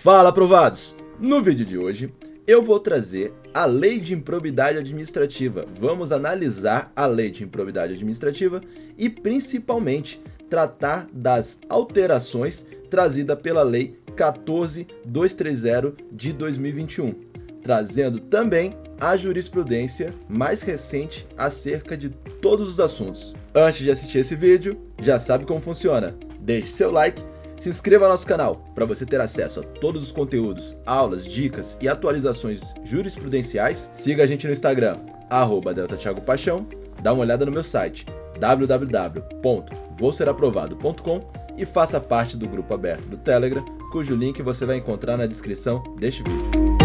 Fala, aprovados! No vídeo de hoje, eu vou trazer a Lei de Improbidade Administrativa. Vamos analisar a Lei de Improbidade Administrativa e, principalmente, tratar das alterações trazidas pela Lei 14.230 de 2021, trazendo também a jurisprudência mais recente acerca de todos os assuntos. Antes de assistir esse vídeo, já sabe como funciona. Deixe seu like, se inscreva no nosso canal para você ter acesso a todos os conteúdos, aulas, dicas e atualizações jurisprudenciais. Siga a gente no Instagram, @deltatiagopaixão, dá uma olhada no meu site, www.vouseraprovado.com e faça parte do grupo aberto do Telegram, cujo link você vai encontrar na descrição deste vídeo.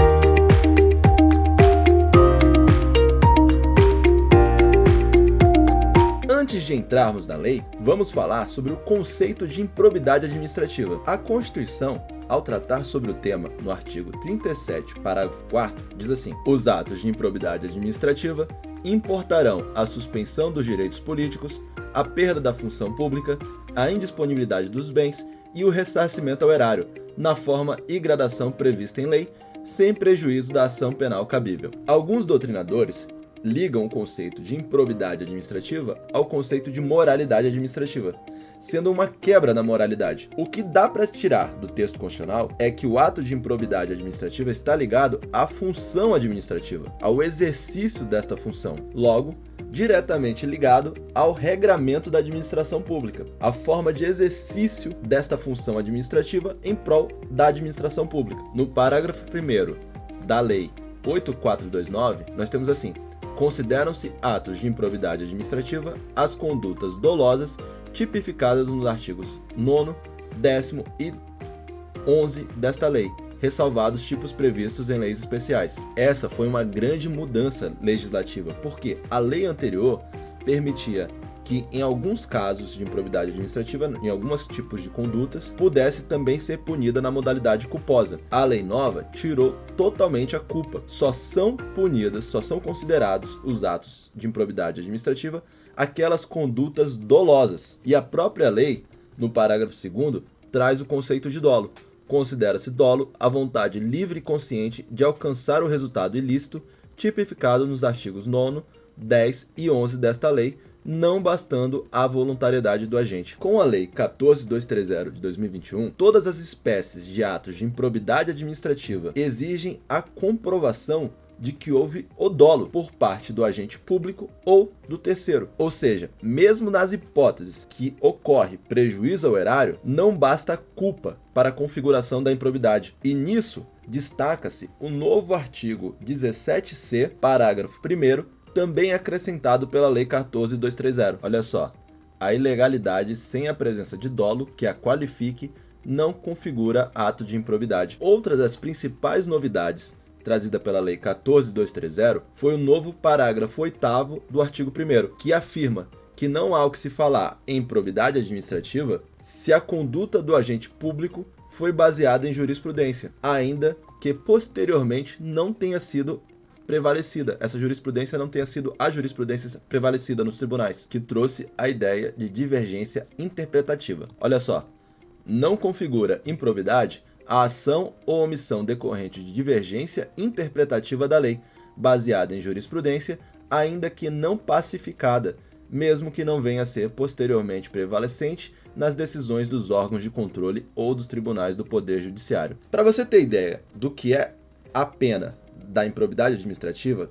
Antes de entrarmos na lei, vamos falar sobre o conceito de improbidade administrativa. A Constituição, ao tratar sobre o tema, no artigo 37, parágrafo 4º, diz assim: os atos de improbidade administrativa importarão a suspensão dos direitos políticos, a perda da função pública, a indisponibilidade dos bens e o ressarcimento ao erário, na forma e gradação prevista em lei, sem prejuízo da ação penal cabível. Alguns doutrinadores ligam o conceito de improbidade administrativa ao conceito de moralidade administrativa, sendo uma quebra na moralidade. O que dá para tirar do texto constitucional é que o ato de improbidade administrativa está ligado à função administrativa, ao exercício desta função, logo, diretamente ligado ao regramento da administração pública, a forma de exercício desta função administrativa em prol da administração pública. No parágrafo 1º da Lei 8429, nós temos assim: consideram-se atos de improbidade administrativa as condutas dolosas tipificadas nos artigos 9º, 10º e 11 desta lei, ressalvados tipos previstos em leis especiais. Essa foi uma grande mudança legislativa, porque a lei anterior permitia que, em alguns casos de improbidade administrativa, em alguns tipos de condutas, pudesse também ser punida na modalidade culposa. A lei nova tirou totalmente a culpa. Só são punidas, só são considerados os atos de improbidade administrativa aquelas condutas dolosas. E a própria lei, no parágrafo 2º, traz o conceito de dolo. Considera-se dolo a vontade livre e consciente de alcançar o resultado ilícito tipificado nos artigos 9º, 10 e 11 desta lei, não bastando a voluntariedade do agente. Com a Lei 14.230 de 2021, todas as espécies de atos de improbidade administrativa exigem a comprovação de que houve o dolo por parte do agente público ou do terceiro. Ou seja, mesmo nas hipóteses que ocorre prejuízo ao erário, não basta a culpa para a configuração da improbidade. E nisso destaca-se o novo artigo 17C, parágrafo 1º, também acrescentado pela Lei 14.230. Olha só, a ilegalidade sem a presença de dolo que a qualifique não configura ato de improbidade. Outra das principais novidades trazida pela Lei 14.230 foi o novo parágrafo 8º do artigo 1º, que afirma que não há o que se falar em improbidade administrativa se a conduta do agente público foi baseada em jurisprudência, ainda que posteriormente não tenha sido prevalecida. Essa jurisprudência não tenha sido a jurisprudência prevalecida nos tribunais, que trouxe a ideia de divergência interpretativa. Olha só, não configura improbidade a ação ou omissão decorrente de divergência interpretativa da lei, baseada em jurisprudência, ainda que não pacificada, mesmo que não venha a ser posteriormente prevalecente nas decisões dos órgãos de controle ou dos tribunais do Poder Judiciário. Para você ter ideia do que é a pena da improbidade administrativa,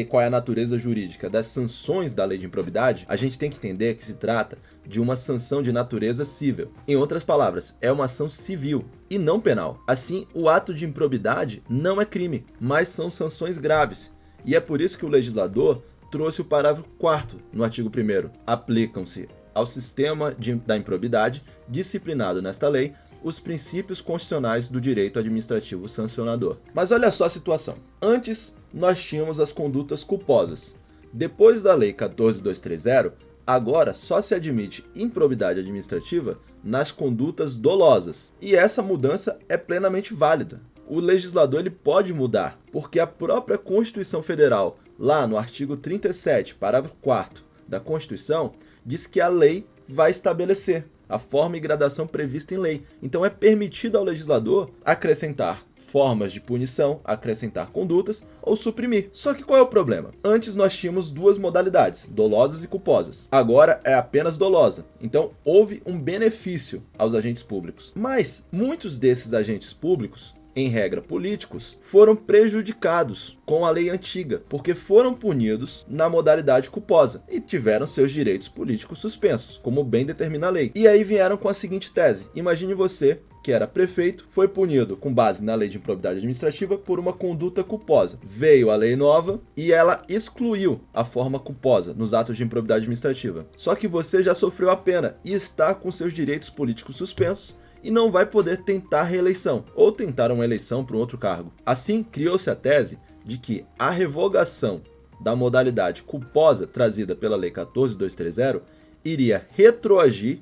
qual é a natureza jurídica das sanções da lei de improbidade, a gente tem que entender que se trata de uma sanção de natureza cível. Em outras palavras, é uma ação civil e não penal. Assim, o ato de improbidade não é crime, mas são sanções graves. E é por isso que o legislador trouxe o parágrafo 4º no artigo 1º. Aplicam-se ao sistema da improbidade disciplinado nesta lei os princípios constitucionais do direito administrativo sancionador. Mas olha só a situação. Antes, nós tínhamos as condutas culposas. Depois da Lei 14.230, agora só se admite improbidade administrativa nas condutas dolosas. E essa mudança é plenamente válida. O legislador ele pode mudar, porque a própria Constituição Federal, lá no artigo 37, parágrafo 4º da Constituição, diz que a lei vai estabelecer a forma e gradação prevista em lei. Então é permitido ao legislador acrescentar formas de punição, acrescentar condutas ou suprimir. Só que qual é o problema? Antes nós tínhamos duas modalidades, dolosas e culposas. Agora é apenas dolosa. Então houve um benefício aos agentes públicos. Mas muitos desses agentes públicos, em regra políticos, foram prejudicados com a lei antiga, porque foram punidos na modalidade culposa e tiveram seus direitos políticos suspensos, como bem determina a lei. E aí vieram com a seguinte tese: imagine você que era prefeito, foi punido com base na lei de improbidade administrativa por uma conduta culposa. Veio a lei nova e ela excluiu a forma culposa nos atos de improbidade administrativa. Só que você já sofreu a pena e está com seus direitos políticos suspensos e não vai poder tentar reeleição ou tentar uma eleição para um outro cargo. Assim, criou-se a tese de que a revogação da modalidade culposa trazida pela Lei 14.230 iria retroagir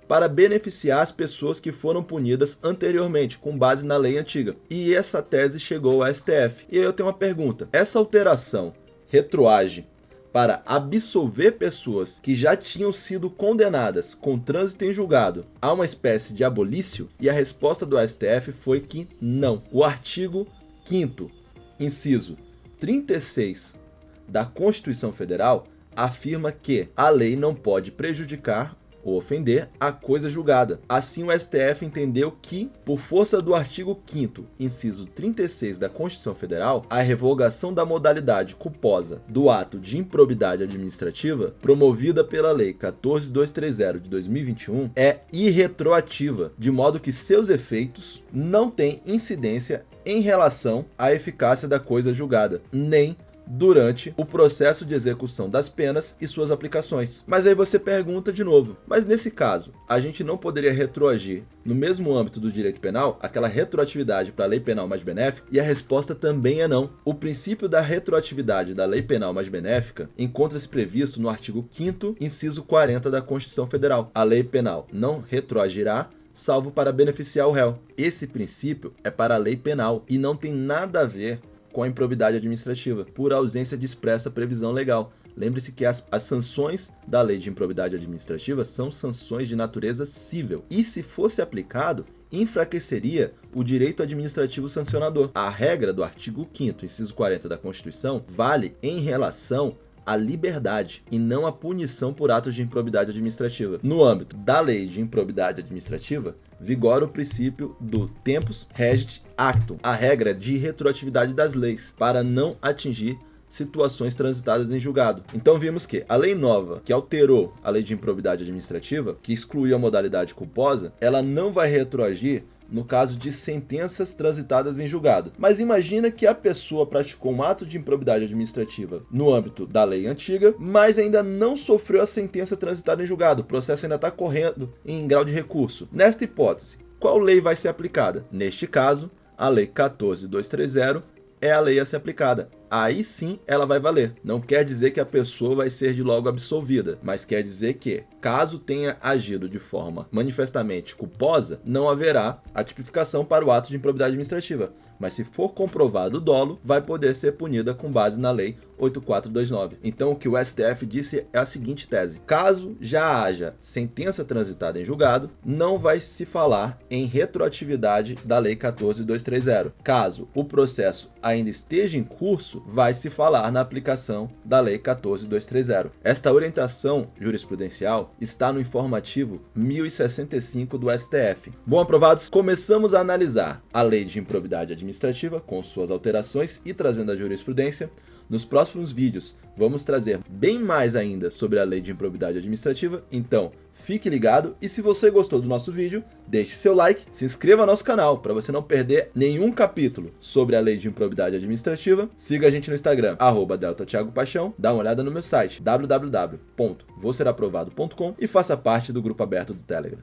para beneficiar as pessoas que foram punidas anteriormente, com base na lei antiga. E essa tese chegou ao STF. E aí eu tenho uma pergunta: essa alteração retroage para absolver pessoas que já tinham sido condenadas com trânsito em julgado a uma espécie de abolício? E a resposta do STF foi que não. O artigo 5º, inciso 36 da Constituição Federal afirma que a lei não pode prejudicar ou ofender a coisa julgada. Assim, o STF entendeu que, por força do artigo 5º, inciso 36 da Constituição Federal, a revogação da modalidade culposa do ato de improbidade administrativa, promovida pela Lei 14.230 de 2021, é irretroativa, de modo que seus efeitos não têm incidência em relação à eficácia da coisa julgada, nem durante o processo de execução das penas e suas aplicações. Mas aí você pergunta de novo: mas nesse caso, a gente não poderia retroagir no mesmo âmbito do direito penal, aquela retroatividade para a lei penal mais benéfica? E a resposta também é não. O princípio da retroatividade da lei penal mais benéfica encontra-se previsto no artigo 5º, inciso 40 da Constituição Federal. A lei penal não retroagirá salvo para beneficiar o réu. Esse princípio é para a lei penal e não tem nada a ver com a improbidade administrativa, por ausência de expressa previsão legal. Lembre-se que as sanções da lei de improbidade administrativa são sanções de natureza cível, e se fosse aplicado, enfraqueceria o direito administrativo sancionador. A regra do artigo 5º, inciso 40 da Constituição, vale em relação à liberdade e não à punição por atos de improbidade administrativa. No âmbito da lei de improbidade administrativa, vigora o princípio do tempus regit actum, a regra de retroatividade das leis, para não atingir situações transitadas em julgado. Então vimos que a lei nova, que alterou a lei de improbidade administrativa, que excluiu a modalidade culposa, ela não vai retroagir no caso de sentenças transitadas em julgado. Mas imagina que a pessoa praticou um ato de improbidade administrativa no âmbito da lei antiga, mas ainda não sofreu a sentença transitada em julgado. O processo ainda está correndo em grau de recurso. Nesta hipótese, qual lei vai ser aplicada? Neste caso, a Lei 14.230 é a lei a ser aplicada. Aí sim ela vai valer. Não quer dizer que a pessoa vai ser de logo absolvida, mas quer dizer que, caso tenha agido de forma manifestamente culposa, não haverá a tipificação para o ato de improbidade administrativa. Mas se for comprovado o dolo, vai poder ser punida com base na Lei 8.429. Então o que o STF disse é a seguinte tese: caso já haja sentença transitada em julgado, não vai se falar em retroatividade da Lei 14.230. Caso o processo ainda esteja em curso, vai se falar na aplicação da Lei 14.230. Esta orientação jurisprudencial está no informativo 1065 do STF. Bom, aprovados, começamos a analisar a Lei de Improbidade Administrativa com suas alterações e trazendo a jurisprudência. Nos próximos vídeos vamos trazer bem mais ainda sobre a Lei de Improbidade Administrativa, então fique ligado e se você gostou do nosso vídeo, deixe seu like, se inscreva no nosso canal para você não perder nenhum capítulo sobre a Lei de Improbidade Administrativa, siga a gente no Instagram, @deltatiagopaixão, dá uma olhada no meu site, www.voseraprovado.com e faça parte do grupo aberto do Telegram.